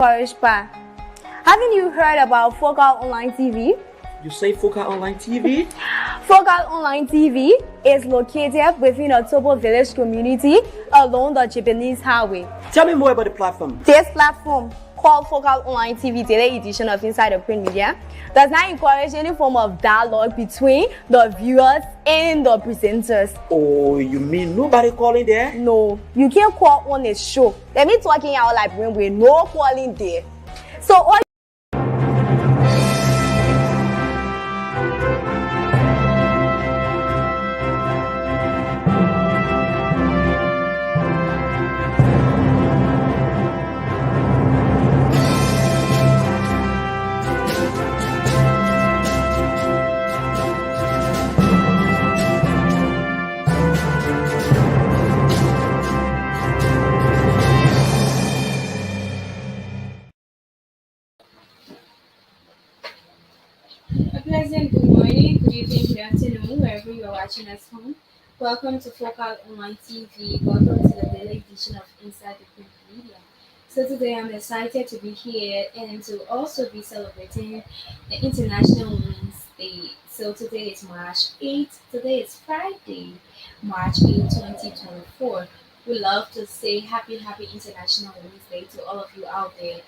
Korishpa. Haven't you heard about Focal Online TV? You say Focal Online TV? Focal Online TV is located within a Tobo village community along the Japanese highway. Tell me more about the platform. This platform, called Focal Online TV Daily Edition of Inside the Print Media, does not encourage any form of dialogue between the viewers and the presenters. Oh, you mean nobody calling there? No, you can't call on a show. Let me talking out like when we're no calling there. So all A pleasant good morning, good evening, good afternoon, wherever you are watching us from. Welcome to Focal Online TV. Welcome to the daily edition of Inside the Print Media. So today I'm excited to be here and to also be celebrating the International Women's Day. So today is March 8th. Today is Friday, March 8th, 2024. We love to say happy International Women's Day to all of you out there.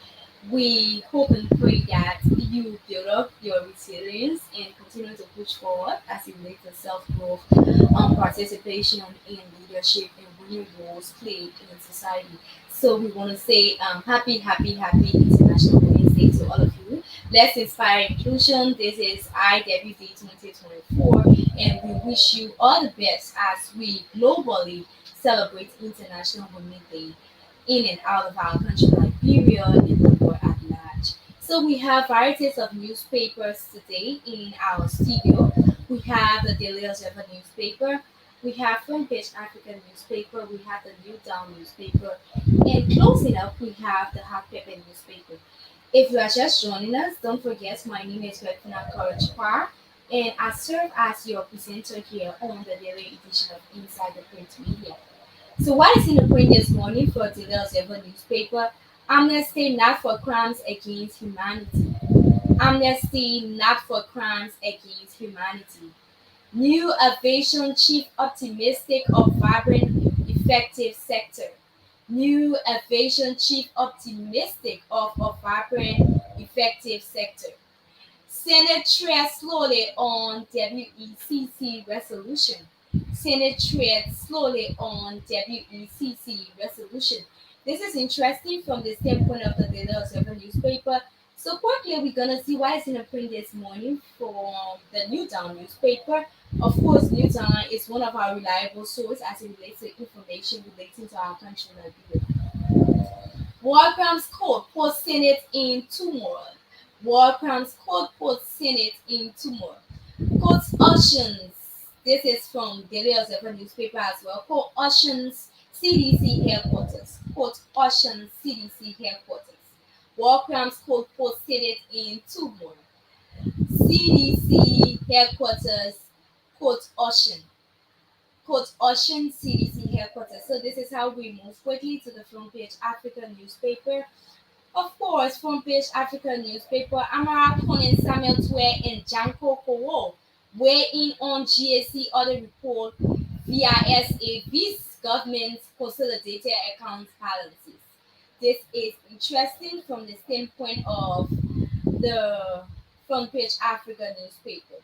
We hope and pray that you build up your resilience and continue to push forward as you make the self-growth, participation in leadership and winning roles played in society. So we want to say happy International Women's Day to all of you. Let's inspire inclusion. This is IWD 2024 and we wish you all the best as we globally celebrate International Women's Day in and out of our country, Liberia, and the world at large. So we have varieties of newspapers today in our studio. We have the Daily Observer newspaper, we have Front Page African newspaper, we have the New Dawn newspaper, and closing up, we have the Hot Pepper newspaper. If you are just joining us, don't forget my name is Bettina Courage Parr, and I serve as your presenter here on the daily edition of Inside the Print Media. So what is in the print this morning for Daily Observer newspaper? Amnesty not for crimes against humanity. Amnesty not for crimes against humanity. New aviation chief optimistic of vibrant, effective sector. New aviation chief optimistic of a vibrant, effective sector. Senate treads slowly on WECC resolution. Senate treads slowly on WECC resolution. This is interesting from the standpoint of the Daily Observer newspaper. So quickly, we're gonna see what is in the print this morning from the New Dawn newspaper. Of course, New Dawn is one of our reliable sources as it relates to information relating to our country, Liberia. War Crimes Court puts Senate in turmoil. War Crimes Court puts Senate in turmoil. Court auctions. This is from Daily Observer newspaper as well. Court auctions CDC headquarters. Court auctions CDC headquarters. War Crimes Court puts Senate in turmoil. CDC headquarters. Court auction. Court auction CDC headquarters. So this is how we move quickly to the Front Page African newspaper. Of course, Front Page African newspaper, Amara Conan Samuel Twe and Janko Kowo weigh in on GAC audit report via SAV's government's consolidated account balances. This is interesting from the standpoint of the Front Page African newspaper.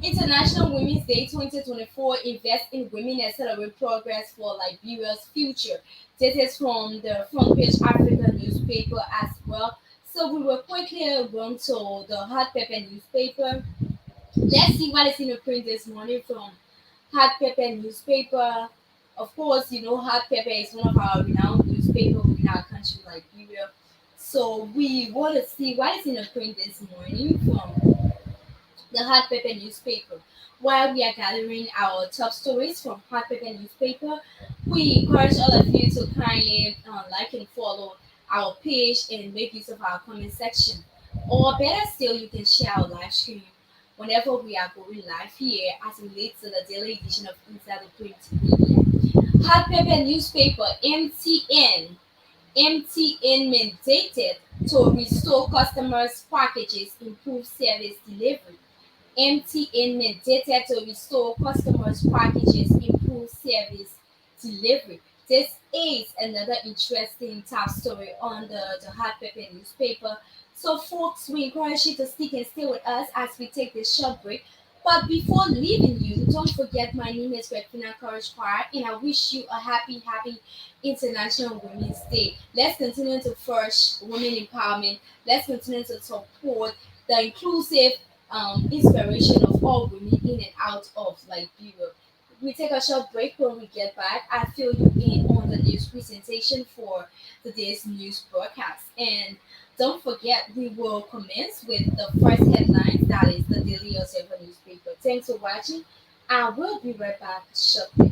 International Women's Day 2024 invest in women and celebrate progress for Liberia's future. This is from the Front Page African newspaper as well. So we will quickly run to the Hot Pepper newspaper. Let's see what is in the print this morning from Hot Pepper newspaper. Of course, you know Hot Pepper is one of our renowned newspapers in our country, Liberia. So we want to see what is in the print this morning from the Hot Pepper newspaper. While we are gathering our top stories from Hot Pepper newspaper, we encourage all of you to kindly like and follow our page and make use of our comment section. Or better still, you can share our live stream whenever we are going live here as it relates to the daily edition of Inside the Print Media. Hot Pepper newspaper, MTN MTN mandated to restore customers' packages, improve service delivery. MTN mandated to restore customers' packages, improve service delivery. This is another interesting top story on the Hot Pepper newspaper. So, folks, we encourage you to stick and stay with us as we take this short break. But before leaving you, don't forget my name is Redfina Courage Choir, and I wish you a happy International Women's Day. Let's continue to push women empowerment. Let's continue to support the inclusive inspiration of all women in and out of Liberia. We take a short break. When we get back, I fill you in on the news presentation for today's news broadcast. And don't forget, we will commence with the first headline, that is the Daily Observer newspaper. Thanks for watching. I will be right back shortly.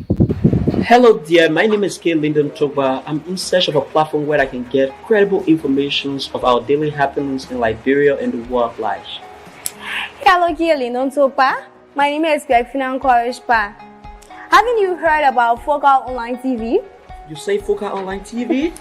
Hello dear, my name is K. Lyndon Toba. I'm in search of a platform where I can get credible information of our daily happenings in Liberia and the world at large. Hello, Lyndon Topa. My name is Redfina Courage. Haven't you heard about Focal Online TV? You say Focal Online TV?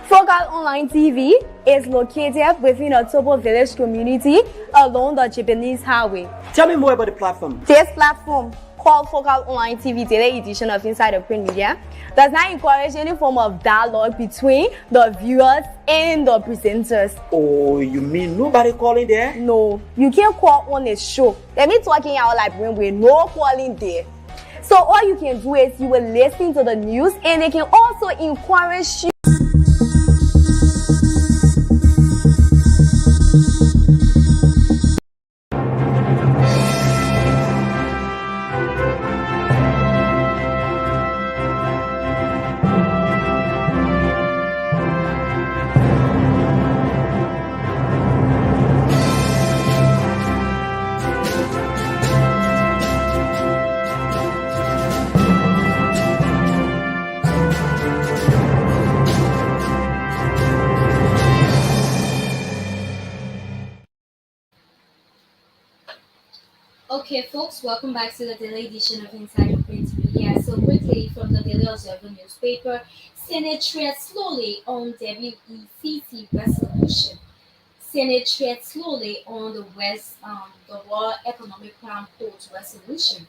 Focal Online TV is located within a Topo village community along the Japanese highway. Tell me more about the platform. This platform, called Focal Online TV Daily Edition of Inside the Print Media, does not encourage any form of dialogue between the viewers and the presenters. Oh, you mean nobody calling there? No, you can't call on a show. Let me talking out like with no calling there. So all you can do is you will listen to the news, and they can also encourage you. Okay, folks, welcome back to the daily edition of Inside the Print Media. So quickly from the Daily Observer newspaper, Senate treads slowly on WECC resolution. Senate treads slowly on the World Economic Crime Court resolution.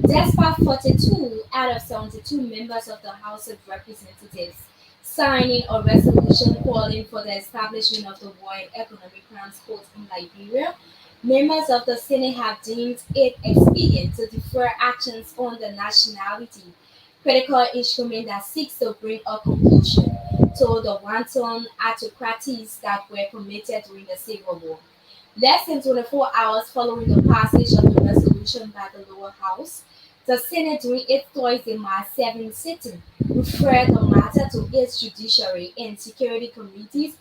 Despite 42 out of 72 members of the House of Representatives signing a resolution calling for the establishment of the World Economic Crimes Court in Liberia, members of the Senate have deemed it expedient to defer actions on the nationality critical instrument that seeks to bring a conclusion to the wanton autocracies that were committed during the Civil War. Less than 24 hours following the passage of the resolution by the lower house, the Senate, during its Thursday, March 7 sitting, referred the matter to its Judiciary and Security Committees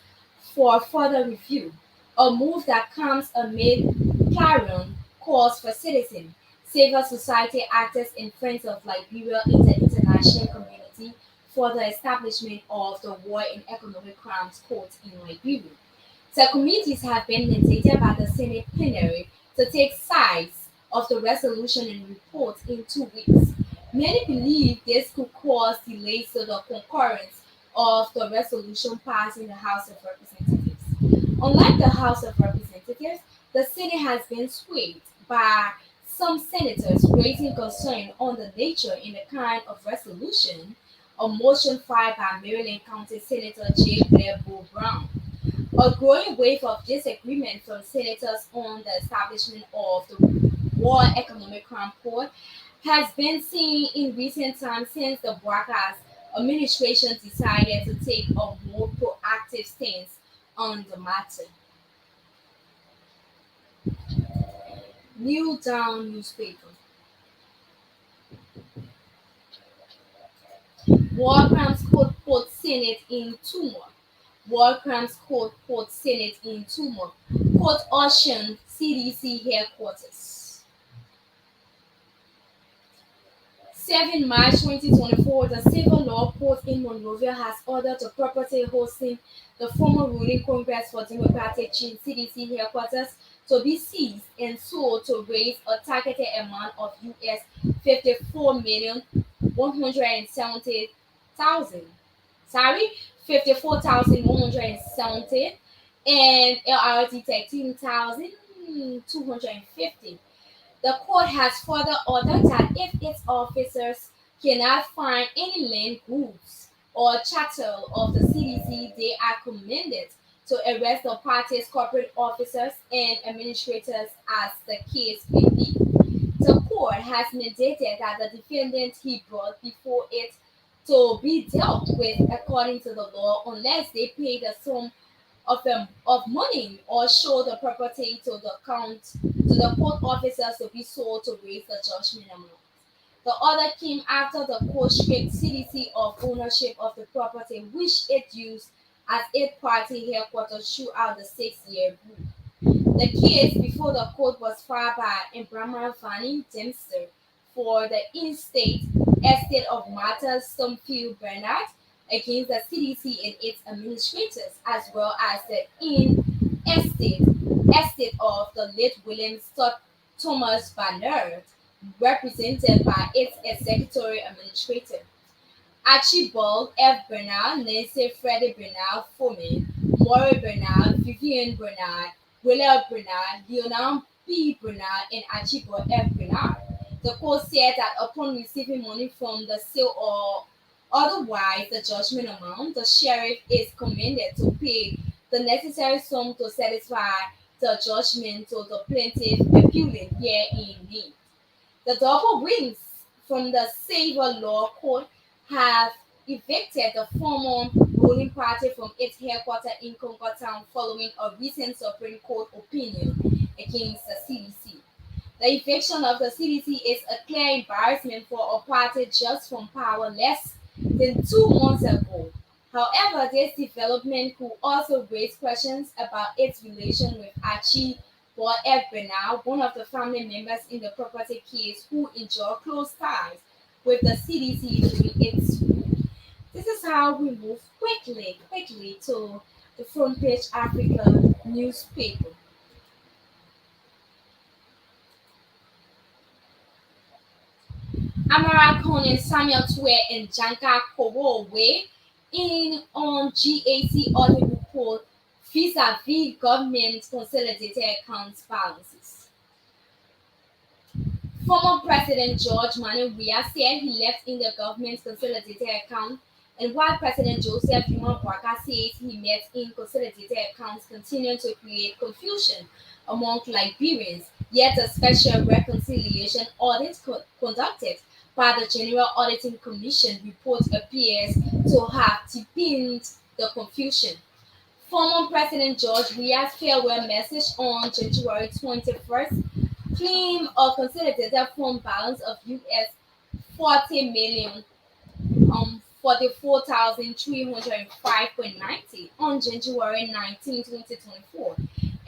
for further review, a move that comes amid clarion calls for citizens, civil society actors, and friends of Liberia in the international community for the establishment of the War and Economic Crimes Court in Liberia. The committees have been mandated by the Senate plenary to take sides of the resolution and report in 2 weeks. Many believe this could cause delays to the concurrence of the resolution passed in the House of Representatives. Unlike the House of Representatives, the Senate has been swayed by some senators raising concern on the nature and the kind of resolution, a motion filed by Maryland County Senator J. Blair Bull Brown. A growing wave of disagreement from senators on the establishment of the World Economic Crime Court has been seen in recent times since the Barker's administration decided to take a more proactive stance on the matter. New Down newspaper. War Crimes Court puts Senate in tumult. War Crimes Court puts Senate in tumult. Court auction CDC headquarters. 7 March 2024, the Civil Law Court in Monrovia has ordered the property hosting the former ruling Congress for Democratic Change CDC headquarters to be seized and sold to raise a targeted amount of US 54,170,000. sorry, 54,170 and LRT 13,250. The court has further ordered that if its officers cannot find any land, goods, or chattel of the CDC, they are commanded to arrest the party's corporate officers and administrators as the case may be. The court has mandated that the defendant he brought before it to be dealt with according to the law unless they pay the sum of money or show the property to the court officers to be sold to raise the judgment amount. The order came after the court stripped CDC of ownership of the property which it used as its party headquarters throughout the 6-year rule. The case before the court was filed by Brahma Vani Dempster for the in-state estate of Martha Sumfield Bernard against the CDC and its administrators, as well as the estate of the late William Stott Thomas Bernard, represented by its executive administrator. Archibald F. Bernard, Nancy Freddie Bernard Foreman, Maury Bernard, Vivian Bernard, William Bernard, Leonard P. Bernard, and Archibald F. Bernard. The court said that upon receiving money from the sale or otherwise the judgment amount, the sheriff is commanded to pay the necessary sum to satisfy the judgment to the plaintiff appellant herein named. The double wings from the Savor Law Court have evicted the former ruling party from its headquarters in Concord Town following a recent Supreme Court opinion against the CDC. The eviction of the CDC is a clear embarrassment for a party just from power less than 2 months ago. However, this development could also raise questions about its relation with Archie Paul F. Bernard, one of the family members in the property case who enjoyed close ties with the CDC during its rule. This is how we move quickly to the front page Africa newspaper. Amara Conan, Samuel Twe, and Janka Kowo weigh in on GAC audit report vis-a-vis government consolidated accounts balances. Former President George Manu Weah said he left in the government's consolidated account, and while President Joseph Yuma Boaka says he met in consolidated accounts, continuing to create confusion among Liberians. Yet a special reconciliation audit conducted by the General Auditing Commission report appears to have deepened the confusion. Former President George Weah's farewell message on January 21st claimed a consolidated fund balance of US 40 million 44,305.90 on January 19, 2024.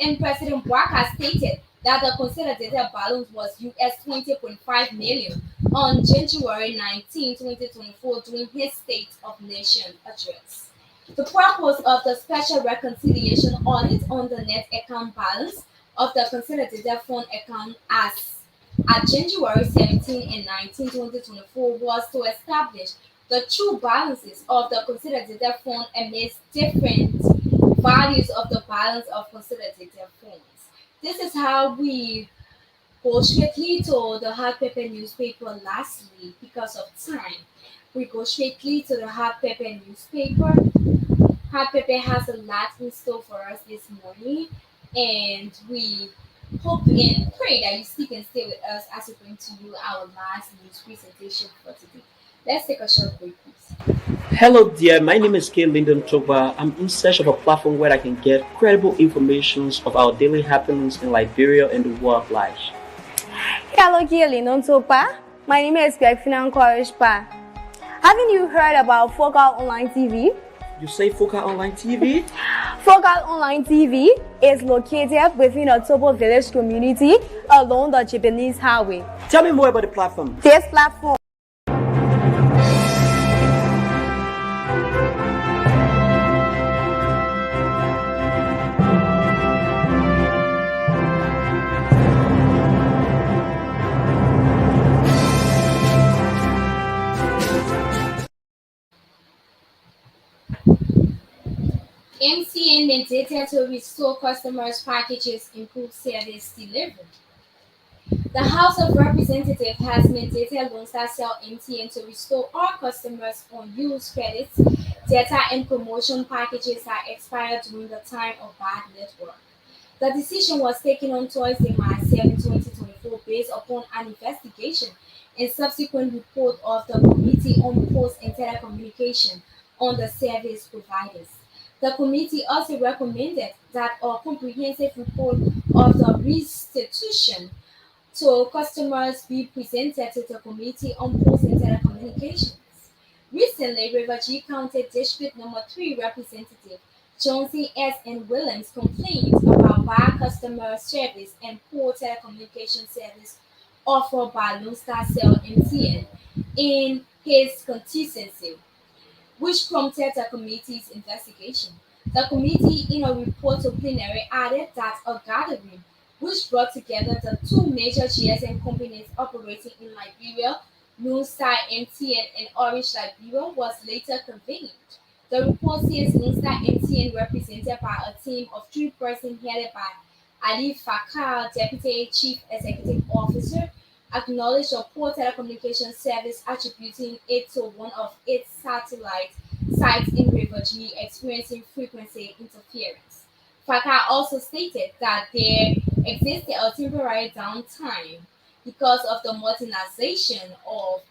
And President Boaka stated that the consolidated balance was US 20.5 million on January 19, 2024 during his State of Nation address. The purpose of the special reconciliation audit on the net account balance of the consolidated fund account as at January 17 and 19, 2024 was to establish the true balances of the consolidated fund amidst different values of the balance of consolidated funds. This is how we go straightly to the hard paper newspaper lastly because of time. We go straightly to the hard paper newspaper. Hard paper has a lot in store for us this morning, and we hope and pray that you still can stay with us as we bring to you our last news presentation for today. Let's take a short break, please. Hello dear, my name is K. Lyndon Togba. I'm in search of a platform where I can get credible information of our daily happenings in Liberia and the world at large. Hello, Lyndon Togba. My name is Perfina Korishpa. Haven't you heard about Focal Online TV? You say Focal Online TV? Focal Online TV is located within a Tobo village community along the Japanese highway. Tell me more about the platform. This platform MTN mandated to restore customers' packages, improve service delivery. The House of Representatives has mandated Lone Star Cell MTN to restore all customers unused credits, data, and promotion packages that expired during the time of bad network. The decision was taken on Thursday, March 7, 2024, based upon an investigation and subsequent report of the Committee on Posts and Telecommunication on the service providers. The committee also recommended that a comprehensive report of the restitution to customers be presented to the Committee on Posts and Telecommunications. Recently, River G County District Number 3 Representative Johnson S. N. Williams complained about bad customer service and poor telecommunication service offered by Lone Star Cell MTN in his constituency, which prompted the committee's investigation. The committee, in a report to plenary, added that a gathering which brought together the two major GSM companies operating in Liberia, Lone Star MTN and Orange Liberia, was later convened. The report says Lone Star MTN, represented by a team of three persons headed by Ali Fakar, Deputy Chief Executive Officer, acknowledged a poor telecommunications service, attributing it to one of its satellite sites in River G experiencing frequency interference. Fakar also stated that there existed a temporary downtime because of the modernization of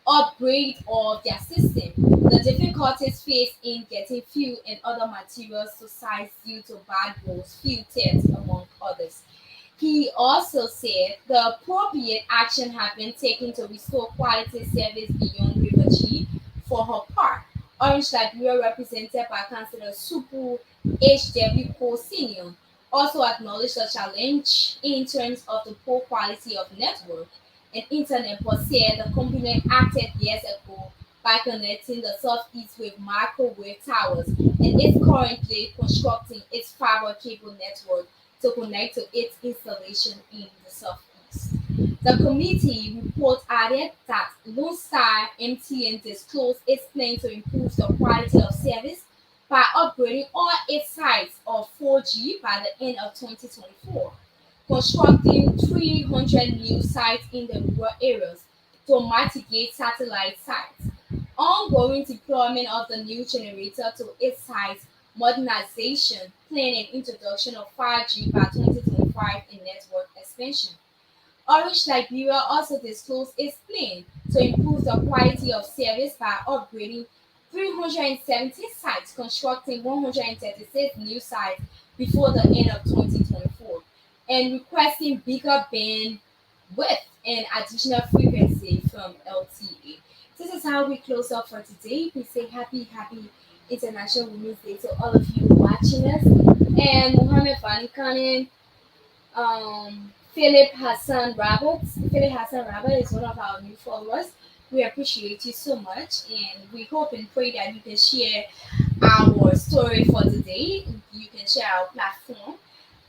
upgrade of their system, the difficulties faced in getting fuel and other materials to sites due to bad roads, fuel theft, among others. He also said the appropriate action had been taken to restore quality service beyond River G. For her part, Orange Liberia, represented by Councillor Supu H.W. Cole Sr., also acknowledged the challenge in terms of the poor quality of network and internet, but said the company acted years ago by connecting the Southeast with microwave towers and is currently constructing its fiber cable network to connect to its installation in the Southeast. The committee report added that Lone Star MTN disclosed its plan to improve the quality of service by upgrading all its sites of 4G by the end of 2024, constructing 300 new sites in the rural areas to mitigate satellite sites, ongoing deployment of the new generator to its sites, modernization, plan and introduction of 5G by 2025 and network expansion. Orange Liberia also disclosed its plan to improve the quality of service by upgrading 370 sites, constructing 136 new sites before the end of 2024, and requesting bigger bandwidth and additional frequency from LTA. This is how we close up for today. We say happy International Women's Day to all of you watching us. And Mohammed Fani Khan, Philip Hassan Rabbit is one of our new followers. We appreciate you so much, and we hope and pray that you can share our story for today. You can share our platform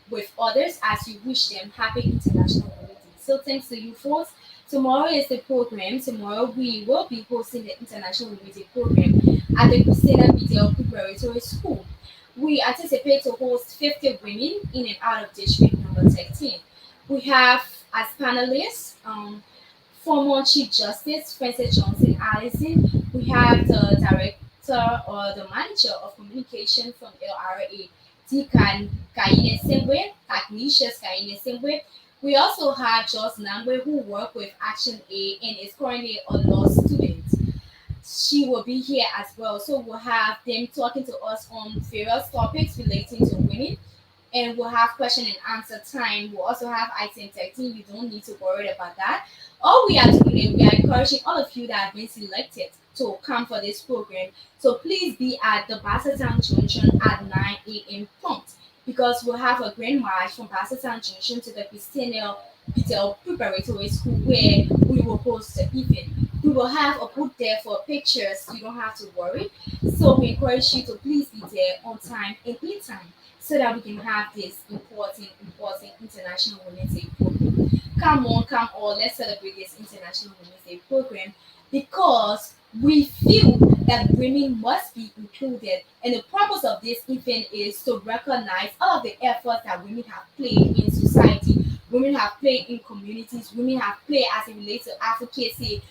with others as you wish them happy International Women's Day. So thanks to you folks. Tomorrow is the program. Tomorrow we will be hosting the International Women's Day program at the Christina BTL Preparatory School. We anticipate to host 50 women in and out of district number 13. We have as panelists former Chief Justice Francis Johnson Allison. We have the director or the manager of communication from LRA, D. Kaine Sengwe, Tagnicius Kaine Sengwe. We also have Joss Nangwe, who worked with Action A and is currently a law student. She will be here as well. So we'll have them talking to us on various topics relating to women, and we'll have question and answer time. We'll also have item 13. You don't need to worry about that. All we are doing, we are encouraging all of you that have been selected to come for this program. So please be at the Basseterre Junction at 9 a.m. prompt, because we'll have a grand march from Basseterre Junction to the Christina Bitel Preparatory School, where we will host the event. We will have a booth there for pictures. You don't have to worry. So we encourage you to please be there on time and in time, so that we can have this important International Women's Day program. Come on, come on, let's celebrate this International Women's Day program, because we feel that women must be included. And the purpose of this event is to recognize all of the efforts that women have played in society, women have played in communities, women have played as it relates to advocacy,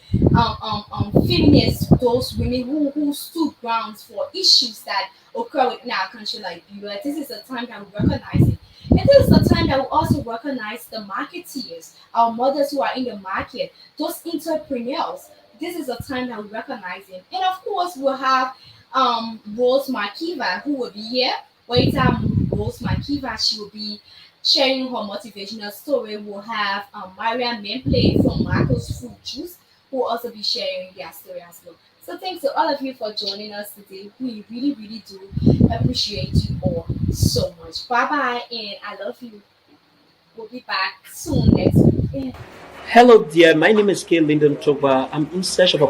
feminists, those women who stood grounds for issues that occur within our country like the US. This is the time that we recognize it. And this is the time that we also recognize the marketeers, our mothers who are in the market, those entrepreneurs. This is the time that we recognize them. And of course, we'll have Rose Markiva who will be here. Later, Rose Markiva, she will be sharing her motivational story. We'll have Maria Memplay from Marco's Fruit Juice who will also be sharing their story as well. So thanks to all of you for joining us today. We really, really do appreciate you all so much. Bye bye, and I love you. We'll be back soon next week. Hello, dear. My name is K. Lyndon Togba. I'm in search of a